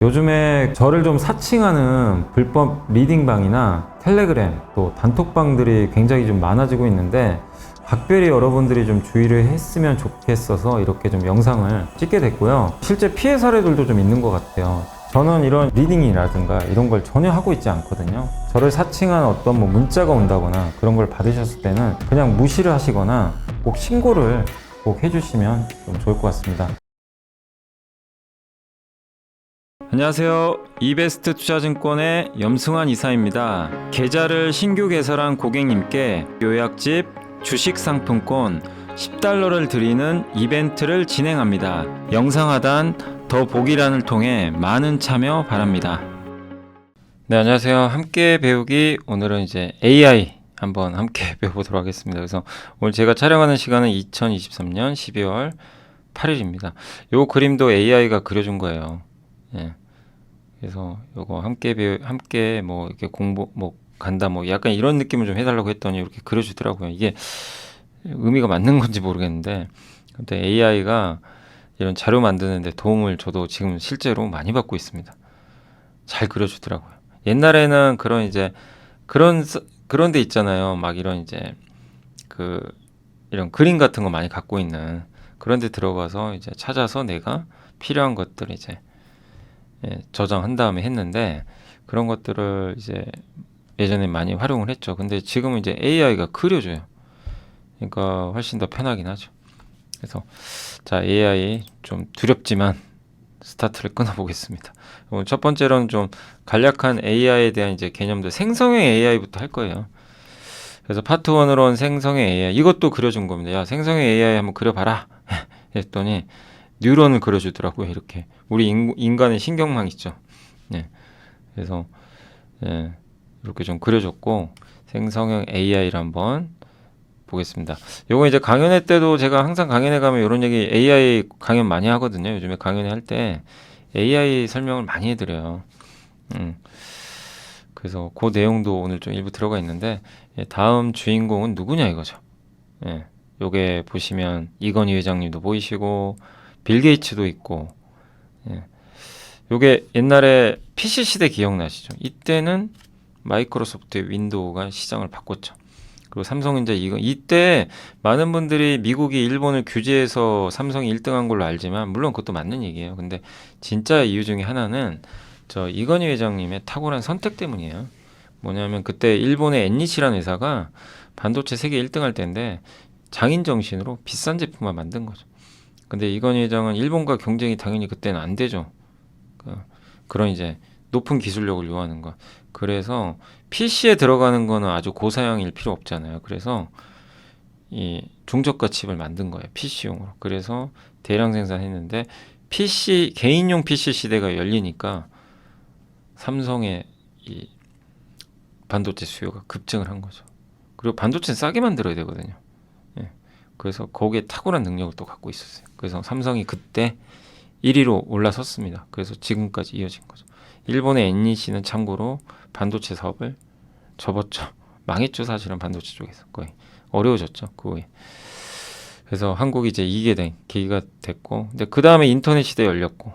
요즘에 저를 좀 사칭하는 불법 리딩방이나 텔레그램 또 단톡방들이 굉장히 좀 많아지고 있는데 각별히 여러분들이 좀 주의를 했으면 좋겠어서 이렇게 좀 영상을 찍게 됐고요. 실제 피해 사례들도 좀 있는 것 같아요. 저는 이런 리딩이라든가 이런 걸 전혀 하고 있지 않거든요. 저를 사칭한 어떤 문자가 온다거나 그런 걸 받으셨을 때는 그냥 무시를 하시거나 꼭 신고를 꼭 해주시면 좀 좋을 것 같습니다. 안녕하세요. 이베스트 투자증권의 염승환 이사입니다. 계좌를 신규 개설한 고객님께 요약집 주식 상품권 10달러를 드리는 이벤트를 진행합니다. 영상 하단 더 보기란을 통해 많은 참여 바랍니다. 네, 안녕하세요. 함께 배우기. 오늘은 이제 AI 한번 함께 배워보도록 하겠습니다. 그래서 오늘 제가 촬영하는 시간은 2023년 12월 8일입니다. 요 그림도 AI가 그려준 거예요. 예. 그래서 요거 함께 뭐 이렇게 공부 뭐 간다 뭐 약간 이런 느낌을 좀 해달라고 했더니 이렇게 그려주더라고요. 이게 의미가 맞는 건지 모르겠는데 아무튼 AI가 이런 자료 만드는데 도움을 저도 지금 실제로 많이 받고 있습니다. 잘 그려주더라고요. 옛날에는 그런 이제 그런 데 있잖아요. 막 이런 이제 그 이런 그림 같은 거 많이 갖고 있는 그런 데 들어가서 이제 찾아서 내가 필요한 것들 이제 저장한 다음에 했는데 그런 것들을 이제 예전에 많이 활용을 했죠. 근데 지금은 이제 AI가 그려줘요. 그러니까 훨씬 더 편하긴 하죠. 그래서 자, AI 좀 두렵지만 스타트를 끊어보겠습니다. 오늘 첫 번째로는 좀 간략한 AI에 대한 이제 개념들, 생성형 AI부터 할 거예요. 그래서 파트 1으로는 생성형 AI, 이것도 그려준 겁니다. 야, 생성형 AI 한번 그려봐라 했더니 뉴런을 그려주더라고요. 이렇게 우리 인간의 신경망 있죠. 네. 그래서 이렇게 좀 그려줬고 생성형 AI를 한번 보겠습니다. 요거 이제 강연회 때도 제가 항상 강연회 가면 이런 얘기 AI 강연 많이 하거든요. 요즘에 강연회 할 때 AI 설명을 많이 해드려요. 그래서 그 내용도 오늘 좀 일부 들어가 있는데 다음 주인공은 누구냐 이거죠. 요게 보시면 이건희 회장님도 보이시고 빌 게이츠도 있고 요게 옛날에 PC 시대 기억나시죠? 이때는 마이크로소프트의 윈도우가 시장을 바꿨죠. 그리고 삼성전자 이때 많은 분들이 미국이 일본을 규제해서 삼성이 1등한 걸로 알지만 물론 그것도 맞는 얘기예요. 근데 진짜 이유 중에 하나는 저 이건희 회장님의 탁월한 선택 때문이에요. 뭐냐면 그때 일본의 엔니치라는 회사가 반도체 세계 1등 할 때인데 장인 정신으로 비싼 제품만 만든 거죠. 근데 이건희 회장은 일본과 경쟁이 당연히 그때는 안 되죠. 그런 이제 높은 기술력을 요하는 것. 그래서 PC에 들어가는 거는 아주 고사양일 필요 없잖아요. 그래서 이 중저가 칩을 만든 거예요. PC용으로. 그래서 대량 생산했는데 PC 개인용 PC 시대가 열리니까 삼성의 이 반도체 수요가 급증을 한 거죠. 그리고 반도체는 싸게 만들어야 되거든요. 그래서 거기에 탁월한 능력을 또 갖고 있었어요. 그래서 삼성이 그때 1위로 올라섰습니다. 그래서 지금까지 이어진 거죠. 일본의 엔니시는 참고로 반도체 사업을 접었죠. 망했죠. 사실은 반도체 쪽에서 거의 어려워졌죠. 그 후에. 그래서 한국이 이제 이기게 된 계기가 됐고, 근데 그 다음에 인터넷 시대 열렸고,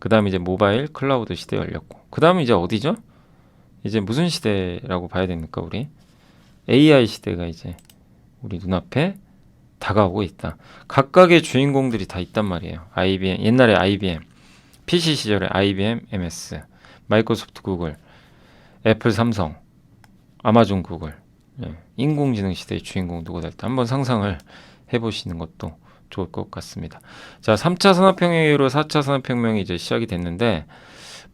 그 다음에 이제 모바일 클라우드 시대 열렸고, 그 다음에 이제 어디죠? 이제 무슨 시대라고 봐야 됩니까, 우리? AI 시대가 이제 우리 눈앞에 다가오고 있다. 각각의 주인공들이 다 있단 말이에요. IBM, 옛날에 IBM, PC 시절에 IBM, MS, 마이크로소프트, 구글, 애플, 삼성, 아마존, 구글. 인공지능 시대의 주인공 누가 될지 한번 상상을 해보시는 것도 좋을 것 같습니다. 자, 3차 산업혁명 이후로 4차 산업혁명이 이제 시작이 됐는데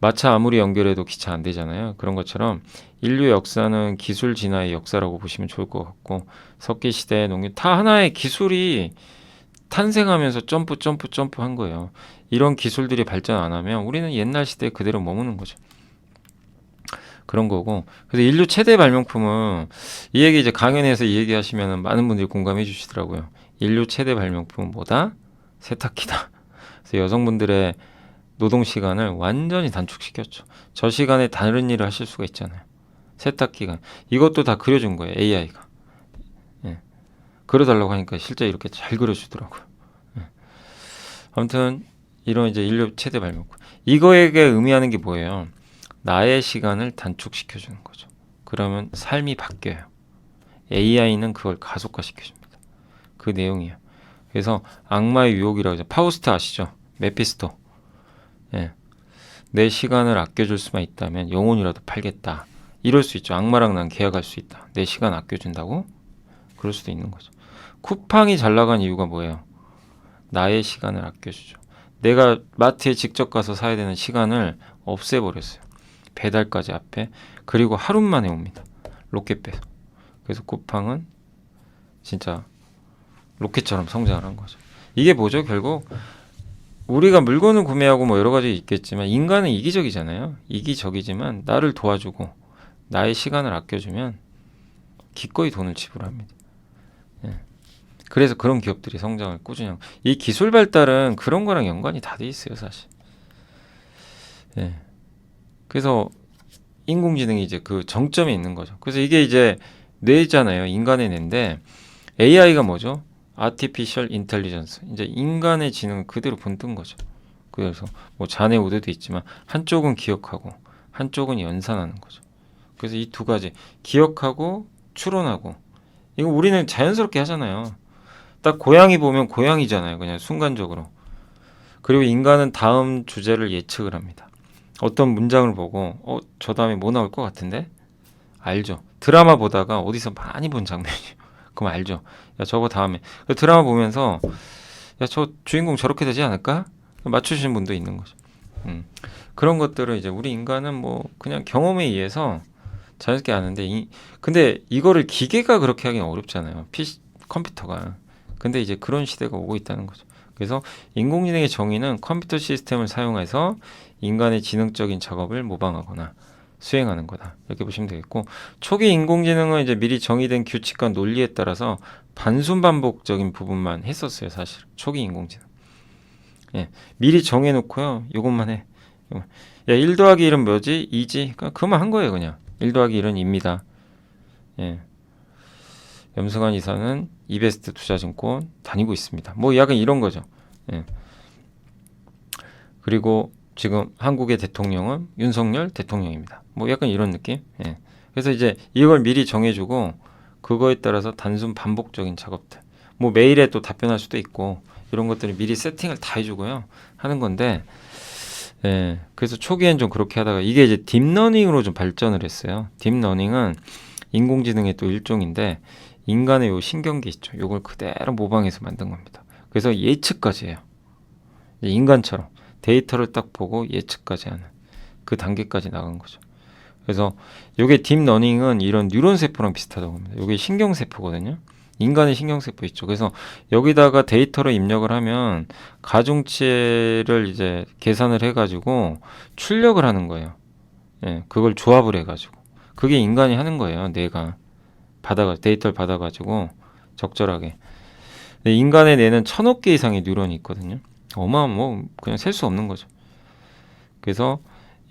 마차 아무리 연결해도 기차 안 되잖아요. 그런 것처럼 인류 역사는 기술 진화의 역사라고 보시면 좋을 것 같고 석기 시대, 농nghiệp 다 하나의 기술이 탄생하면서 점프 한 거예요. 이런 기술들이 발전 안 하면 우리는 옛날 시대에 그대로 머무는 거죠. 그런 거고. 그래서 인류 최대 발명품은 이 얘기 이제 강연에서 이 얘기 하시면 많은 분들이 공감해 주시더라고요. 인류 최대 발명품은 뭐다? 세탁기다. 그래서 여성분들의 노동 시간을 완전히 단축시켰죠. 저 시간에 다른 일을 하실 수가 있잖아요. 세탁기가. 이것도 다 그려준 거예요. AI가. 그려달라고 하니까 실제 이렇게 잘 그려주더라고요. 아무튼 이런 이제 인류 최대 발명품. 이거에게 의미하는 게 뭐예요? 나의 시간을 단축시켜 주는 거죠. 그러면 삶이 바뀌어요. AI는 그걸 가속화 시켜줍니다. 그 내용이에요. 그래서 악마의 유혹이라고 하죠. 파우스트 아시죠? 메피스토. 예. 내 시간을 아껴줄 수만 있다면 영혼이라도 팔겠다. 이럴 수 있죠. 악마랑 난 계약할 수 있다. 내 시간 아껴준다고? 그럴 수도 있는 거죠. 쿠팡이 잘 나간 이유가 뭐예요? 나의 시간을 아껴주죠. 내가 마트에 직접 가서 사야 되는 시간을 없애버렸어요. 배달까지 앞에. 그리고 하루 만에 옵니다. 로켓 배송. 그래서 쿠팡은 진짜 로켓처럼 성장을 한 거죠. 이게 뭐죠? 결국 우리가 물건을 구매하고 뭐 여러 가지 있겠지만 인간은 이기적이잖아요. 이기적이지만 나를 도와주고 나의 시간을 아껴주면 기꺼이 돈을 지불합니다. 예. 그래서 그런 기업들이 성장을 꾸준히 하고 이 기술 발달은 그런 거랑 연관이 다 돼 있어요, 사실. 예. 그래서 인공지능이 이제 그 정점에 있는 거죠. 그래서 이게 이제 뇌잖아요. 인간의 뇌인데 AI가 뭐죠? Artificial Intelligence. 이제 인간의 지능을 그대로 본뜬 거죠. 그래서 뭐 잔해 오도도 있지만 한쪽은 기억하고 한쪽은 연산하는 거죠. 그래서 이 두 가지 기억하고 추론하고 이거 우리는 자연스럽게 하잖아요. 딱 고양이 보면 고양이잖아요. 그냥 순간적으로. 그리고 인간은 다음 주제를 예측을 합니다. 어떤 문장을 보고 저 다음에 뭐 나올 것 같은데? 알죠. 드라마 보다가 어디서 많이 본 장면이에요. 그럼 알죠. 야 저거 다음에 그 드라마 보면서 야 저 주인공 저렇게 되지 않을까? 맞추시는 분도 있는 거죠. 그런 것들을 이제 우리 인간은 뭐 그냥 경험에 의해서 자연스럽게 아는데 근데 이거를 기계가 그렇게 하기는 어렵잖아요. 컴퓨터가. 근데 이제 그런 시대가 오고 있다는 거죠. 그래서 인공지능의 정의는 컴퓨터 시스템을 사용해서 인간의 지능적인 작업을 모방하거나 수행하는 거다. 이렇게 보시면 되겠고 초기 인공지능은 이제 미리 정의된 규칙과 논리에 따라서 반순반복적인 부분만 했었어요. 사실 초기 인공지능. 예, 미리 정해놓고요. 이것만 해. 야, 1 더하기 1은 뭐지? 2지? 그만 한 거예요. 그냥 1 더하기 1은 2입니다. 예. 염승환 이사는 이베스트 투자증권 다니고 있습니다. 뭐 약간 이런 거죠. 예. 그리고 지금 한국의 대통령은 윤석열 대통령입니다. 뭐 약간 이런 느낌. 예. 그래서 이제 이걸 미리 정해주고 그거에 따라서 단순 반복적인 작업들. 뭐 메일에 또 답변할 수도 있고 이런 것들을 미리 세팅을 다 해주고요 하는 건데. 예. 그래서 초기엔 좀 그렇게 하다가 이게 이제 딥러닝으로 좀 발전을 했어요. 딥러닝은 인공지능의 또 일종인데 인간의 요 신경계 있죠. 요걸 그대로 모방해서 만든 겁니다. 그래서 예측까지 해요. 인간처럼 데이터를 딱 보고 예측까지 하는 그 단계까지 나간 거죠. 그래서 요게 딥러닝은 이런 뉴런 세포랑 비슷하다고 합니다. 요게 신경세포거든요. 인간의 신경세포 있죠. 그래서 여기다가 데이터를 입력을 하면 가중치를 이제 계산을 해가지고 출력을 하는 거예요. 예, 그걸 조합을 해가지고 그게 인간이 하는 거예요. 뇌가 데이터를 받아가지고 적절하게. 근데 인간의 뇌는 1000억 개 이상의 뉴런이 있거든요. 뭐 그냥 셀 수 없는 거죠. 그래서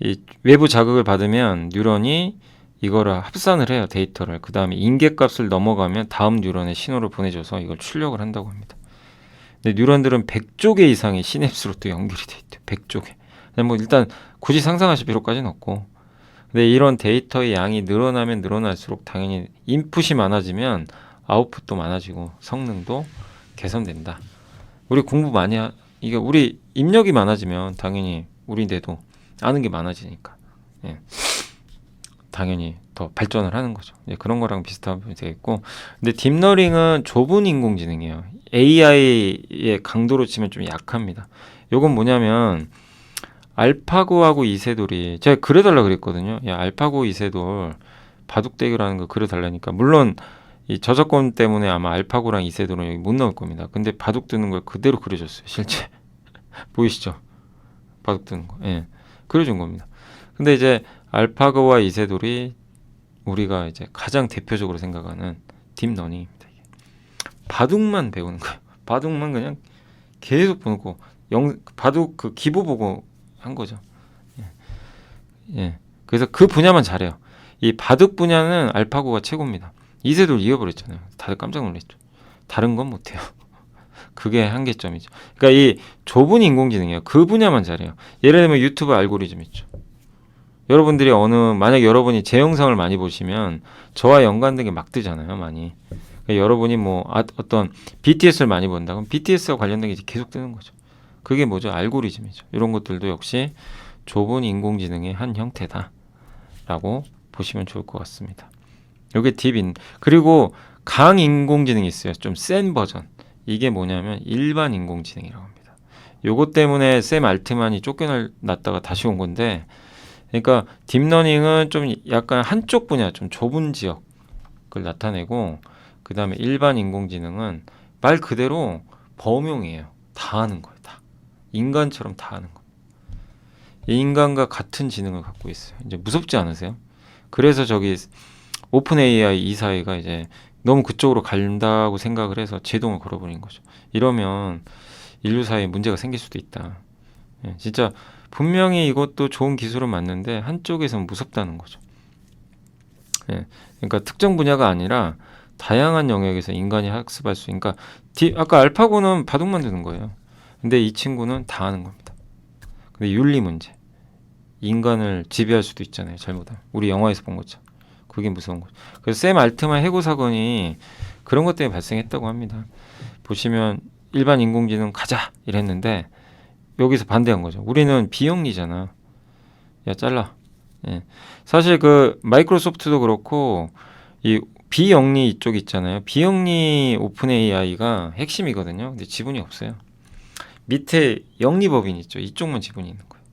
이 외부 자극을 받으면 뉴런이 이거를 합산을 해요. 데이터를. 그 다음에 인계값을 넘어가면 다음 뉴런에 신호를 보내줘서 이걸 출력을 한다고 합니다. 근데 뉴런들은 100조 개 이상의 시냅스로 또 연결이 돼 있대요. 100조 개. 뭐 일단 굳이 상상하실 필요까지는 없고. 근데 이런 데이터의 양이 늘어나면 늘어날수록 당연히 인풋이 많아지면 아웃풋도 많아지고 성능도 개선된다. 우리 공부 많이 이게 우리 입력이 많아지면 당연히 우리 뇌도 아는 게 많아지니까 예. 당연히 더 발전을 하는 거죠. 예, 그런 거랑 비슷하면 되겠고 근데 딥러닝은 좁은 인공지능이에요. AI의 강도로 치면 좀 약합니다. 요건 뭐냐면 알파고하고 이세돌이 제가 그려달라 그랬거든요. 야, 알파고 이세돌 바둑대결하는 거 그려달라니까 물론 이 저작권 때문에 아마 알파고랑 이세돌은 여기 못 나올 겁니다. 근데 바둑 두는 걸 그대로 그려줬어요. 실제 보이시죠? 바둑 두는 거. 예, 그려준 겁니다. 근데 이제 알파고와 이세돌이 우리가 이제 가장 대표적으로 생각하는 딥러닝입니다. 이게. 바둑만 배우는 거예요. 바둑만 그냥 계속 보고 바둑 그 기보 보고 한 거죠. 예. 예. 그래서 그 분야만 잘해요. 이 바둑 분야는 알파고가 최고입니다. 이세돌 이겨버렸잖아요. 다들 깜짝 놀랐죠. 다른 건 못해요. 그게 한계점이죠. 그러니까 이 좁은 인공지능이에요. 그 분야만 잘해요. 예를 들면 유튜브 알고리즘 있죠. 여러분들이 만약 여러분이 제 영상을 많이 보시면 저와 연관된 게 막 뜨잖아요, 많이. 그러니까 여러분이 어떤 BTS를 많이 본다 그럼 BTS와 관련된 게 이제 계속 뜨는 거죠. 그게 뭐죠? 알고리즘이죠. 이런 것들도 역시 좁은 인공지능의 한 형태다라고 보시면 좋을 것 같습니다. 이게 딥인. 그리고 강인공지능이 있어요. 좀 센 버전. 이게 뭐냐면 일반 인공지능이라고 합니다. 요것 때문에 샘 알트만이 쫓겨났다가 다시 온 건데, 그러니까 딥러닝은 좀 약간 한쪽 분야, 좀 좁은 지역을 나타내고, 그 다음에 일반 인공지능은 말 그대로 범용이에요. 다 하는 거예요. 다. 인간처럼 다 하는 거예요. 인간과 같은 지능을 갖고 있어요. 이제 무섭지 않으세요? 그래서 저기 오픈 AI 이사회가 이제 너무 그쪽으로 간다고 생각을 해서 제동을 걸어버린 거죠. 이러면 인류 사회에 문제가 생길 수도 있다. 예, 진짜 분명히 이것도 좋은 기술은 맞는데 한쪽에서는 무섭다는 거죠. 예, 그러니까 특정 분야가 아니라 다양한 영역에서 인간이 학습할 수. 그러니까 아까 알파고는 바둑 만드는 거예요. 근데 이 친구는 다 하는 겁니다. 근데 윤리 문제, 인간을 지배할 수도 있잖아요. 잘못하면. 우리 영화에서 본 것처럼. 그게 무서운 거죠. 그래서 샘 알트만 해고 사건이 그런 것 때문에 발생했다고 합니다. 보시면 일반 인공지능 가자 이랬는데 여기서 반대한 거죠. 우리는 비영리잖아. 야 잘라. 예. 사실 그 마이크로소프트도 그렇고 이 비영리 이쪽 있잖아요. 비영리 오픈 AI가 핵심이거든요. 근데 지분이 없어요. 밑에 영리법인 있죠. 이쪽만 지분이 있는 거예요.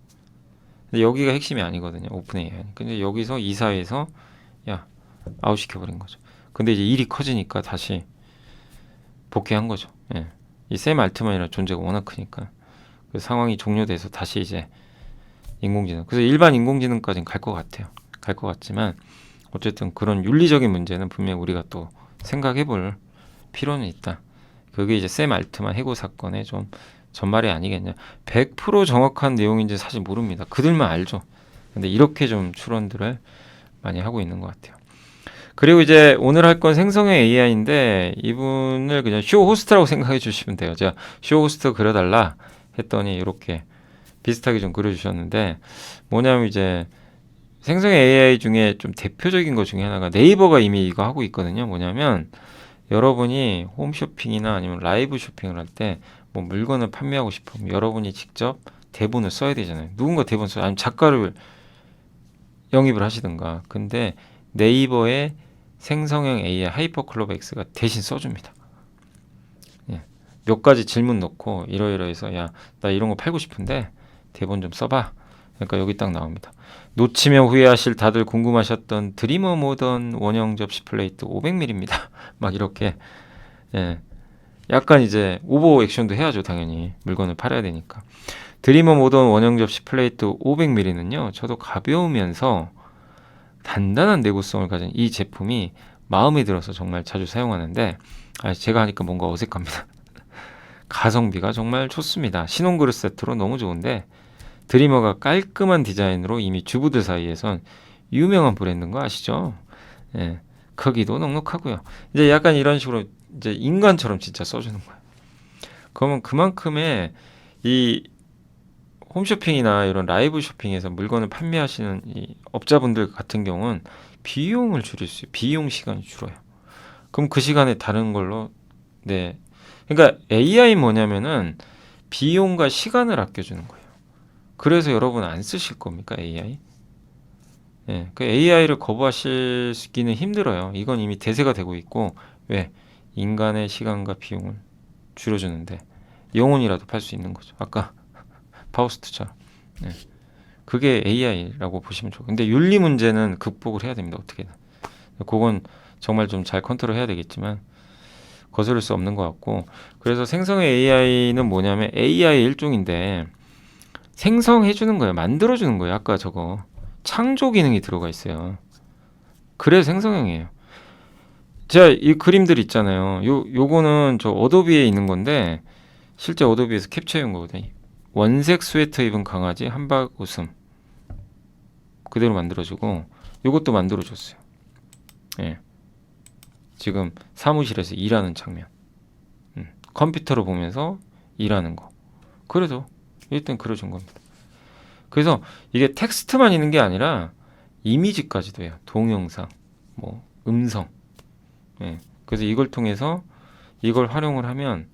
근데 여기가 핵심이 아니거든요. 오픈 AI. 근데 여기서 이사회에서 야 아웃시켜버린 거죠. 근데 이제 일이 커지니까 다시 복귀한 거죠. 예. 이 샘 알트만이라는 존재가 워낙 크니까 그 상황이 종료돼서 다시 이제 인공지능. 그래서 일반 인공지능까지는 갈 것 같아요. 갈 것 같지만 어쨌든 그런 윤리적인 문제는 분명 우리가 또 생각해볼 필요는 있다. 그게 이제 샘 알트만 해고 사건의 좀 전말이 아니겠냐. 100% 정확한 내용인지 사실 모릅니다. 그들만 알죠. 근데 이렇게 좀 추론들을 많이 하고 있는 것 같아요. 그리고 이제 오늘 할 건 생성형 AI인데 이분을 그냥 쇼 호스트라고 생각해 주시면 돼요. 제가 쇼 호스트 그려달라 했더니 이렇게 비슷하게 좀 그려주셨는데 뭐냐면 이제 생성형 AI 중에 좀 대표적인 것 중에 하나가 네이버가 이미 이거 하고 있거든요. 뭐냐면 여러분이 홈쇼핑이나 아니면 라이브 쇼핑을 할 때 뭐 물건을 판매하고 싶으면 여러분이 직접 대본을 써야 되잖아요. 누군가 대본 써요. 아니면 작가를 영입을 하시든가. 근데 네이버의 생성형 AI 하이퍼클로버 X가 대신 써줍니다. 예. 몇 가지 질문 넣고 이러이러해서 야, 나 이런 거 팔고 싶은데 대본 좀 써봐. 그러니까 여기 딱 나옵니다. 놓치면 후회하실 다들 궁금하셨던 드리머 모던 원형 접시 플레이트 500ml입니다. 막 이렇게 예. 약간 이제 오버 액션도 해야죠. 당연히 물건을 팔아야 되니까. 드리머 모던 원형 접시 플레이트 500ml는요. 저도 가벼우면서 단단한 내구성을 가진 이 제품이 마음에 들어서 정말 자주 사용하는데 제가 하니까 뭔가 어색합니다. 가성비가 정말 좋습니다. 신혼그릇 세트로 너무 좋은데 드리머가 깔끔한 디자인으로 이미 주부들 사이에선 유명한 브랜드인 거 아시죠? 예, 크기도 넉넉하고요. 이제 약간 이런 식으로 이제 인간처럼 진짜 써주는 거예요. 그러면 그만큼의 이 홈쇼핑이나 이런 라이브 쇼핑에서 물건을 판매하시는 이 업자분들 같은 경우는 비용을 줄일 수 있어요. 비용 시간이 줄어요. 그럼 그 시간에 다른 걸로 네. 그러니까 AI 뭐냐면은 비용과 시간을 아껴주는 거예요. 그래서 여러분 안 쓰실 겁니까 AI? 예, 그 AI를 거부하시기는 힘들어요. 이건 이미 대세가 되고 있고 왜 인간의 시간과 비용을 줄여주는데 영혼이라도 팔 수 있는 거죠. 아까 파우스트처럼. 예. 그게 AI라고 보시면 좋아요. 근데 윤리 문제는 극복을 해야 됩니다. 어떻게든. 그건 정말 좀 잘 컨트롤 해야 되겠지만 거스를 수 없는 것 같고 그래서 생성의 AI는 뭐냐면 AI 일종인데 생성해 주는 거예요. 만들어 주는 거예요. 아까 저거 창조 기능이 들어가 있어요. 그래서 생성형이에요. 제가 이 그림들 있잖아요. 요거는 저 어도비에 있는 건데 실제 어도비에서 캡처해 온 거거든요. 원색 스웨터 입은 강아지 한박 웃음 그대로 만들어주고 요것도 만들어줬어요. 예. 지금 사무실에서 일하는 장면. 컴퓨터로 보면서 일하는 거. 그래도 일단 그려준 겁니다. 그래서 이게 텍스트만 있는 게 아니라 이미지까지도 해요. 동영상, 뭐 음성. 예. 그래서 이걸 통해서 이걸 활용을 하면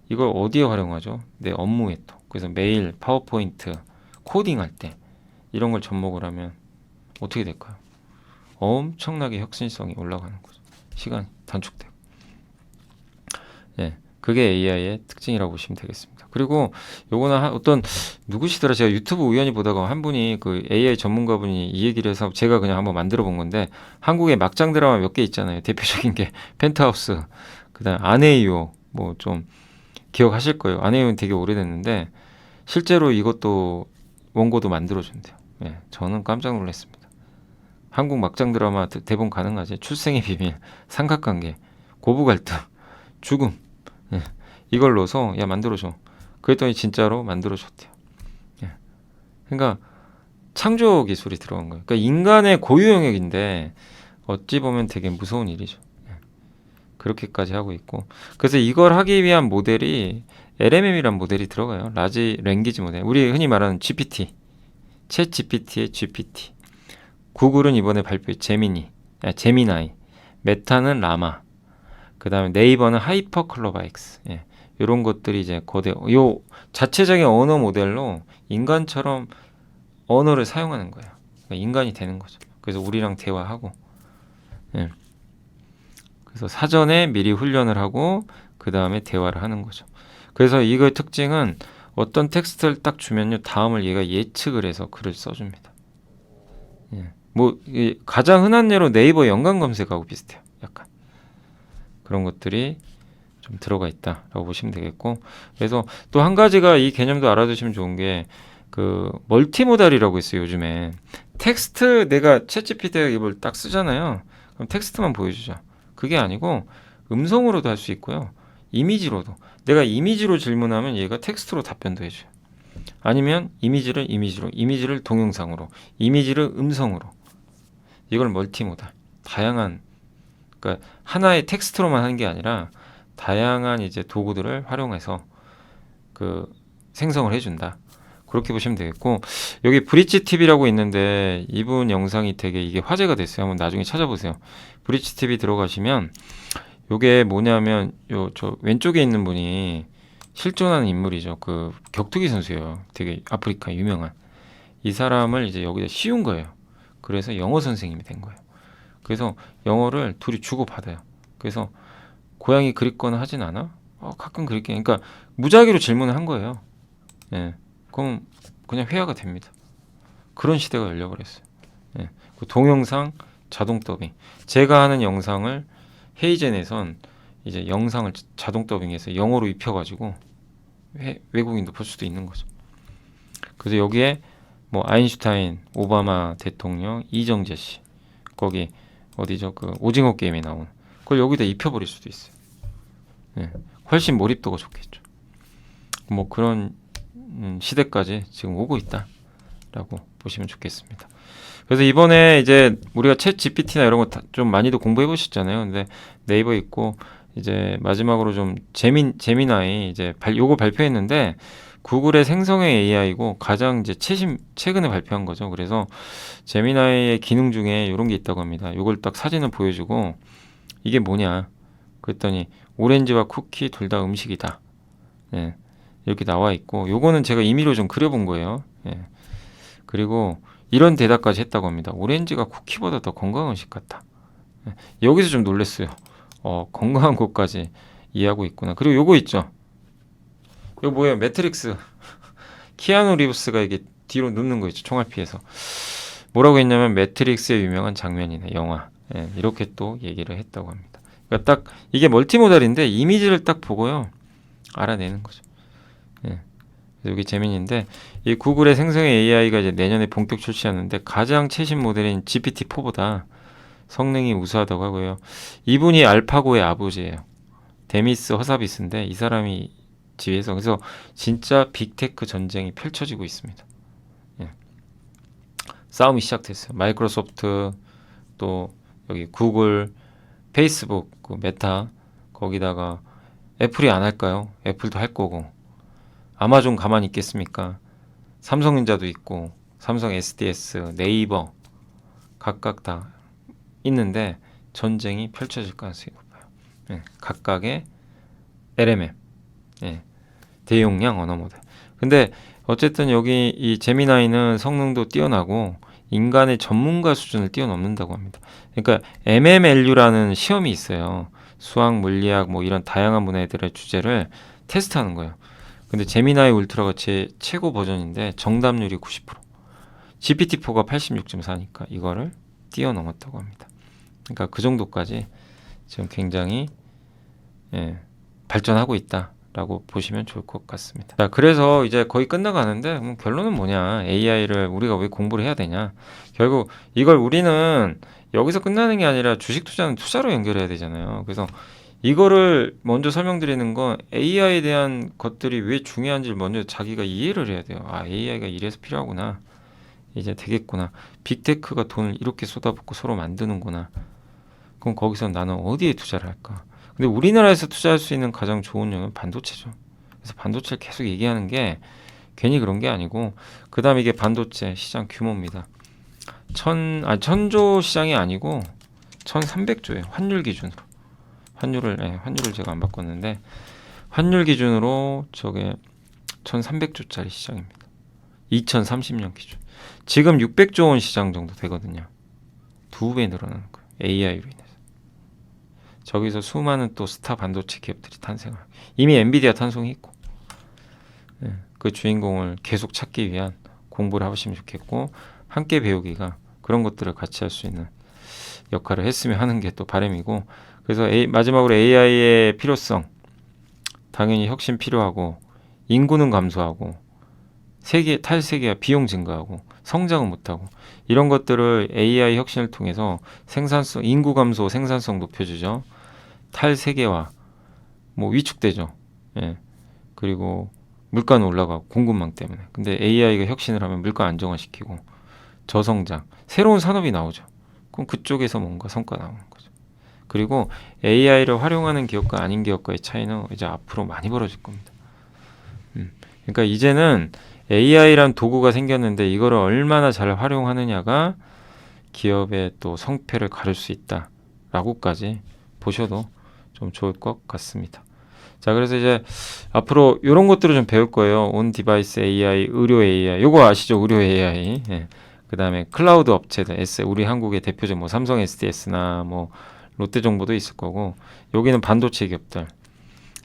이걸 어디에 활용하죠? 내 업무에 또. 그래서 메일, 파워포인트, 코딩할 때 이런 걸 접목을 하면 어떻게 될까요? 엄청나게 혁신성이 올라가는 거죠. 시간이 단축되고. 예. 그게 AI의 특징이라고 보시면 되겠습니다. 그리고 요거는 어떤 누구시더라 제가 유튜브 우연히 보다가 한 분이 그 AI 전문가분이 이 얘기를 해서 제가 그냥 한번 만들어 본 건데 한국에 막장 드라마 몇 개 있잖아요. 대표적인 게 펜트하우스, 그다음 아네이요 뭐 좀 기억하실 거예요. 아네이요는 되게 오래됐는데 실제로 이것도 원고도 만들어준대요. 예, 저는 깜짝 놀랐습니다. 한국 막장 드라마 대본 가능하지? 출생의 비밀, 삼각관계, 고부 갈등, 죽음. 예, 이걸 넣어서 야 만들어줘. 그랬더니 진짜로 만들어줬대요. 예. 그러니까 창조 기술이 들어간 거예요. 그러니까 인간의 고유 영역인데 어찌 보면 되게 무서운 일이죠. 예. 그렇게까지 하고 있고 그래서 이걸 하기 위한 모델이 LMM이란 모델이 들어가요. 라지 랭귀지 모델. 우리 흔히 말하는 GPT, 챗 GPT의 GPT. 구글은 이번에 발표한 제미나이, 메타는 라마, 그 다음에 네이버는 하이퍼 클로바 X. 예. 이런 것들이 이제 요 자체적인 언어 모델로 인간처럼 언어를 사용하는 거예요. 그러니까 인간이 되는 거죠. 그래서 우리랑 대화하고, 예. 그래서 사전에 미리 훈련을 하고 그 다음에 대화를 하는 거죠. 그래서 이거의 특징은 어떤 텍스트를 딱 주면요, 다음을 얘가 예측을 해서 글을 써줍니다. 예. 뭐 가장 흔한 예로 네이버 연관 검색하고 비슷해요. 약간 그런 것들이 좀 들어가 있다라고 보시면 되겠고, 그래서 또 한 가지가 이 개념도 알아두시면 좋은 게 그 멀티모달이라고 있어요. 요즘에 텍스트 내가 챗GPT에 이걸 딱 쓰잖아요. 그럼 텍스트만 보여주죠. 그게 아니고 음성으로도 할 수 있고요, 이미지로도. 내가 이미지로 질문하면 얘가 텍스트로 답변도 해줘요. 아니면 이미지를 이미지를 동영상으로, 이미지를 음성으로. 이걸 멀티모달, 다양한, 그러니까 하나의 텍스트로만 하는 게 아니라 다양한 이제 도구들을 활용해서 그 생성을 해준다. 그렇게 보시면 되겠고, 여기 브릿지 TV라고 있는데 이분 영상이 되게 이게 화제가 됐어요. 한번 나중에 찾아보세요. 브릿지 TV 들어가시면 요게 뭐냐면 요 저 왼쪽에 있는 분이 실존하는 인물이죠. 그 격투기 선수예요. 되게 아프리카 유명한. 이 사람을 이제 여기다 씌운 거예요. 그래서 영어 선생님이 된 거예요. 그래서 영어를 둘이 주고받아요. 그래서 고양이 그립거나 하진 않아? 가끔 그릴게. 그러니까 무작위로 질문을 한 거예요. 예. 그럼 그냥 회화가 됩니다. 그런 시대가 열려버렸어요. 예. 그 동영상 자동 더빙. 제가 하는 영상을 헤이젠에선 이제 영상을 자동 더빙해서 영어로 입혀가지고 외국인도 볼 수도 있는 거죠. 그래서 여기에 뭐 아인슈타인, 오바마 대통령, 이정재 씨, 거기 어디죠? 그 오징어 게임에 나온 그걸 여기다 입혀버릴 수도 있어요. 예. 훨씬 몰입도가 좋겠죠. 뭐 그런 시대까지 지금 오고 있다라고 보시면 좋겠습니다. 그래서 이번에 이제 우리가 챗 GPT나 이런 거 좀 많이도 공부해 보셨잖아요. 근데 네이버 있고 이제 마지막으로 좀 제미나이 이제 요거 발표했는데 구글의 생성형 AI고 가장 이제 최근에 발표한 거죠. 그래서 제미나이의 기능 중에 이런 게 있다고 합니다. 요걸 딱 사진을 보여주고 이게 뭐냐 그랬더니 오렌지와 쿠키 둘 다 음식이다. 예, 이렇게 나와 있고 요거는 제가 임의로 좀 그려본 거예요. 예. 그리고 이런 대답까지 했다고 합니다. 오렌지가 쿠키보다 더 건강한 음식 같다. 예. 여기서 좀 놀랐어요. 건강한 것까지 이해하고 있구나. 그리고 요거 있죠. 이거 뭐예요? 매트릭스. 키아누 리브스가 이게 뒤로 눕는 거 있죠. 총알 피해서. 뭐라고 했냐면 매트릭스의 유명한 장면이네. 영화. 예, 이렇게 또 얘기를 했다고 합니다. 그러니까 딱 이게 멀티모달인데 이미지를 딱 보고요. 알아내는 거죠. 예. 여기 재민인데 이 구글의 생성형 AI가 이제 내년에 본격 출시하는데 가장 최신 모델인 GPT-4보다 성능이 우수하다고 하고요. 이분이 알파고의 아버지예요. 데미스 허사비스인데 이 사람이 지휘해서 그래서 진짜 빅테크 전쟁이 펼쳐지고 있습니다. 예. 싸움이 시작됐어요. 마이크로소프트 또 여기 구글, 페이스북, 그 메타 거기다가 애플이 안 할까요? 애플도 할 거고. 아마존 가만히 있겠습니까? 삼성전자도 있고 삼성 SDS, 네이버 각각 다 있는데 전쟁이 펼쳐질 가능성이 높아요. 예, 각각의 LMM, 예, 대용량 언어 모델. 근데 어쨌든 여기 이 제미나이는 성능도 뛰어나고 인간의 전문가 수준을 뛰어넘는다고 합니다. 그러니까 MMLU라는 시험이 있어요. 수학, 물리학 뭐 이런 다양한 분야들의 주제를 테스트하는 거예요. 근데 제미나이 울트라가 최고 버전인데 정답률이 90%. GPT-4가 86.4니까 이거를 뛰어넘었다고 합니다. 그러니까 그 정도까지 지금 굉장히 발전하고 있다라고 보시면 좋을 것 같습니다. 자, 그래서 이제 거의 끝나가는데 결론은 뭐냐? AI를 우리가 왜 공부를 해야 되냐? 결국 이걸 우리는 여기서 끝나는 게 아니라 주식 투자는 투자로 연결해야 되잖아요. 그래서 이거를 먼저 설명드리는 건 AI에 대한 것들이 왜 중요한지를 먼저 자기가 이해를 해야 돼요. 아, AI가 이래서 필요하구나. 이제 되겠구나. 빅테크가 돈을 이렇게 쏟아붓고 서로 만드는구나. 그럼 거기서 나는 어디에 투자를 할까? 근데 우리나라에서 투자할 수 있는 가장 좋은 영역은 반도체죠. 그래서 반도체를 계속 얘기하는 게 괜히 그런 게 아니고, 그 다음 이게 반도체 시장 규모입니다. 천조 시장이 아니고 1300조예요. 환율 기준으로. 환율을 제가 안 바꿨는데, 환율 기준으로 저게 1300조짜리 시장입니다. 2030년 기준. 지금 600조 원 시장 정도 되거든요. 2배 늘어나는 거예요. AI로 인해서. 저기서 수많은 또 스타 반도체 기업들이 탄생을. 이미 엔비디아 탄생이 있고, 그 주인공을 계속 찾기 위한 공부를 하시면 좋겠고, 함께 배우기가 그런 것들을 같이 할 수 있는 역할을 했으면 하는 게 또 바람이고, 그래서 마지막으로 AI의 필요성, 당연히 혁신 필요하고, 인구는 감소하고, 탈세계와 비용 증가하고, 성장은 못하고, 이런 것들을 AI 혁신을 통해서 생산성, 인구 감소, 생산성 높여주죠. 탈세계화, 뭐 위축되죠. 예. 그리고 물가는 올라가고 공급망 때문에. 근데 AI가 혁신을 하면 물가 안정화시키고 저성장, 새로운 산업이 나오죠. 그럼 그쪽에서 뭔가 성과 나오는 거죠. 그리고 AI를 활용하는 기업과 아닌 기업과의 차이는 이제 앞으로 많이 벌어질 겁니다. 그러니까 이제는 AI란 도구가 생겼는데 이거를 얼마나 잘 활용하느냐가 기업의 또 성패를 가를 수 있다라고까지 보셔도 좀 좋을 것 같습니다. 자, 그래서 이제 앞으로 이런 것들을 좀 배울 거예요. 온 디바이스 AI, 의료 AI, 요거 아시죠? 의료 AI. 예. 그 다음에 클라우드 업체들, 우리 한국의 대표적 뭐 삼성 SDS나 뭐 롯데정보도 있을 거고, 여기는 반도체 기업들.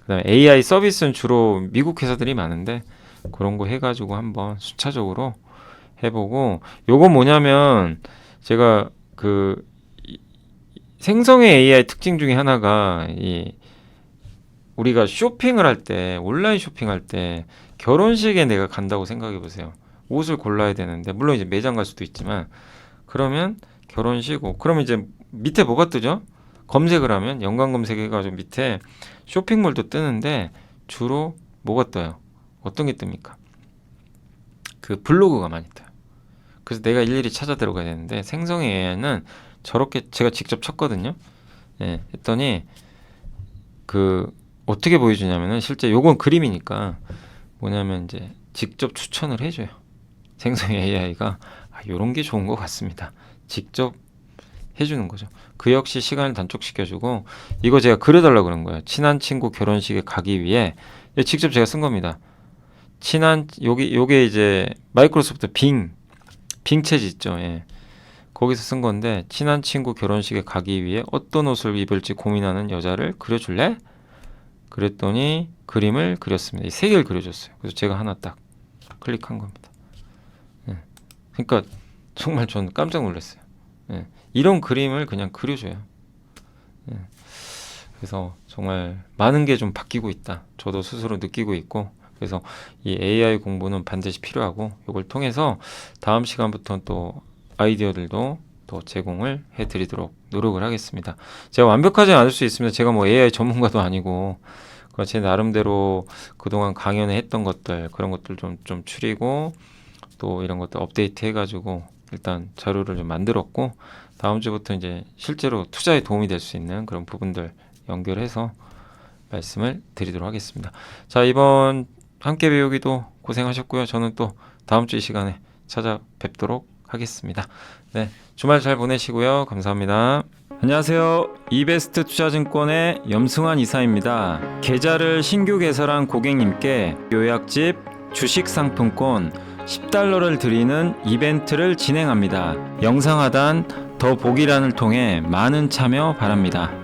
그 다음에 AI 서비스는 주로 미국 회사들이 많은데 그런 거 해가지고 한번 순차적으로 해보고, 요거 뭐냐면 제가 그 생성의 AI 특징 중에 하나가 우리가 쇼핑을 할 때, 온라인 쇼핑할 때 결혼식에 내가 간다고 생각해 보세요. 옷을 골라야 되는데, 물론 이제 매장 갈 수도 있지만, 그러면 결혼식 옷, 그러면 이제 밑에 뭐가 뜨죠? 검색을 하면 연관 검색해가지고 밑에 쇼핑몰도 뜨는데 주로 뭐가 떠요? 어떤 게 뜹니까? 그 블로그가 많이 떠요. 그래서 내가 일일이 찾아 들어가야 되는데, 생성의 AI는 저렇게 제가 직접 쳤거든요. 예, 했더니 그 어떻게 보여주냐면은, 실제 요건 그림이니까 뭐냐면 이제 직접 추천을 해줘요. 생성의 AI가 요런 게 좋은 것 같습니다. 직접 해주는 거죠. 그 역시 시간을 단축시켜주고, 이거 제가 그려달라고 그런 거예요. 친한 친구 결혼식에 가기 위해 직접 제가 쓴 겁니다. 요게 이제 마이크로소프트 빙 채지 있죠. 예. 거기서 쓴 건데, 친한 친구 결혼식에 가기 위해 어떤 옷을 입을지 고민하는 여자를 그려줄래? 그랬더니 그림을 그렸습니다. 3개를 그려줬어요. 그래서 제가 하나 딱 클릭한 겁니다. 예. 그러니까 정말 저는 깜짝 놀랐어요. 예. 이런 그림을 그냥 그려줘요. 예. 그래서 정말 많은 게 좀 바뀌고 있다. 저도 스스로 느끼고 있고, 그래서 이 AI 공부는 반드시 필요하고, 이걸 통해서 다음 시간부터는 또 아이디어들도 또 제공을 해드리도록 노력을 하겠습니다. 제가 완벽하지 않을 수 있습니다. 제가 뭐 AI 전문가도 아니고, 제 나름대로 그동안 강연에 했던 것들, 그런 것들 좀 추리고, 또 이런 것들 업데이트 해가지고 일단 자료를 좀 만들었고, 다음 주부터 이제 실제로 투자에 도움이 될 수 있는 그런 부분들 연결해서 말씀을 드리도록 하겠습니다. 자, 이번 함께 배우기도 고생하셨고요. 저는 또 다음 주 이 시간에 찾아뵙도록 하겠습니다. 네, 주말 잘 보내시고요. 감사합니다. 안녕하세요. 이베스트 투자증권의 염승환 이사입니다. 계좌를 신규 개설한 고객님께 요약집 주식 상품권 10달러를 드리는 이벤트를 진행합니다. 영상 하단 더 보기란을 통해 많은 참여 바랍니다.